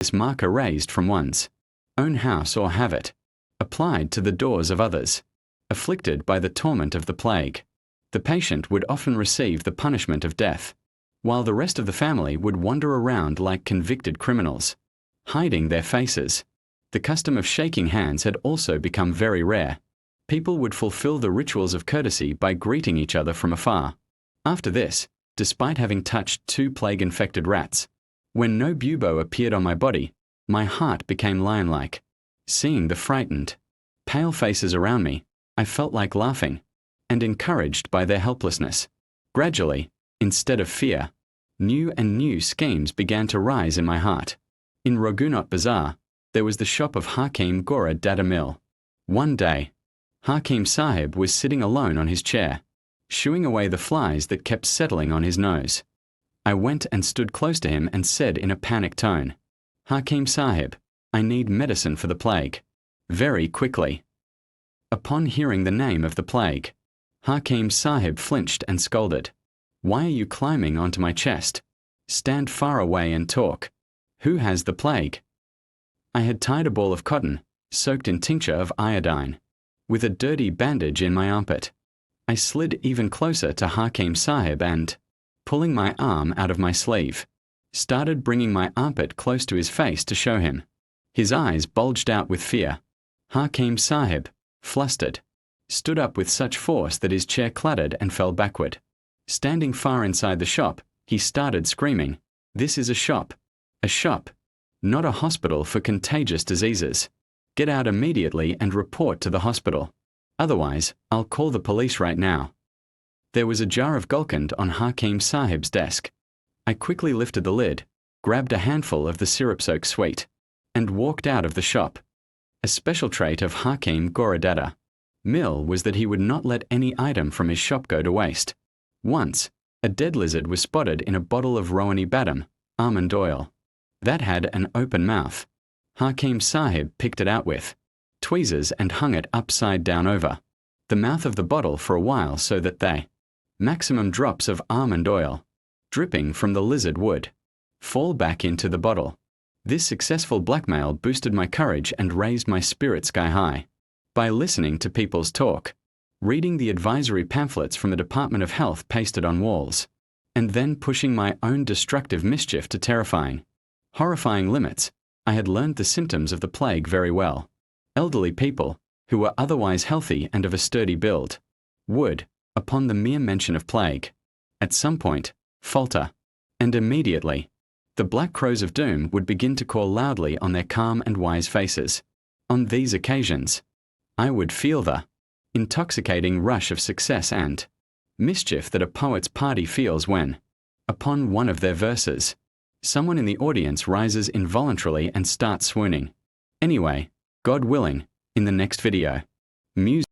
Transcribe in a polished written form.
this marker raised from one's own house or have it applied to the doors of others afflicted by the torment of the plague. The patient would often receive the punishment of death, while the rest of the family would wander around like convicted criminals, hiding their faces. The custom of shaking hands had also become very rare. People would fulfill the rituals of courtesy by greeting each other from afar. After this, despite having touched 2 plague-infected rats, when no bubo appeared on my body, my heart became lion-like. Seeing the frightened, pale faces around me, I felt like laughing, and encouraged by their helplessness. Gradually, instead of fear, new and new schemes began to rise in my heart. In Raghunath Bazaar, there was the shop of Hakim Gora Dada Mill. One day, Hakim Sahib was sitting alone on his chair, shooing away the flies that kept settling on his nose. I went and stood close to him and said in a panicked tone, "Hakim Sahib, I need medicine for the plague. Very quickly." Upon hearing the name of the plague, Hakim Sahib flinched and scolded, "Why are you climbing onto my chest? Stand far away and talk. Who has the plague?" I had tied a ball of cotton, soaked in tincture of iodine, with a dirty bandage in my armpit. I slid even closer to Hakim Sahib and, pulling my arm out of my sleeve, started bringing my armpit close to his face to show him. His eyes bulged out with fear. Hakim Sahib, flustered, stood up with such force that his chair clattered and fell backward. Standing far inside the shop, he started screaming, "This is a shop. A shop. Not a hospital for contagious diseases. Get out immediately and report to the hospital. Otherwise, I'll call the police right now." There was a jar of Gulkand on Hakim Sahib's desk. I quickly lifted the lid, grabbed a handful of the syrup-soaked sweet, and walked out of the shop. A special trait of Hakim Goradada Mill was that he would not let any item from his shop go to waste. Once, a dead lizard was spotted in a bottle of Rohini Badam, almond oil. That had an open mouth. Hakim Sahib picked it out with tweezers and hung it upside down over the mouth of the bottle for a while so that they, maximum drops of almond oil, dripping from the lizard would fall back into the bottle. This successful blackmail boosted my courage and raised my spirit sky high. By listening to people's talk, reading the advisory pamphlets from the Department of Health pasted on walls, and then pushing my own destructive mischief to terrifying, horrifying limits, I had learned the symptoms of the plague very well. Elderly people, who were otherwise healthy and of a sturdy build, would, upon the mere mention of plague, at some point, falter, and immediately, the black crows of doom would begin to call loudly on their calm and wise faces. On these occasions, I would feel the intoxicating rush of success and mischief that a poet's party feels when, upon one of their verses, someone in the audience rises involuntarily and starts swooning. Anyway, God willing, in the next video, music.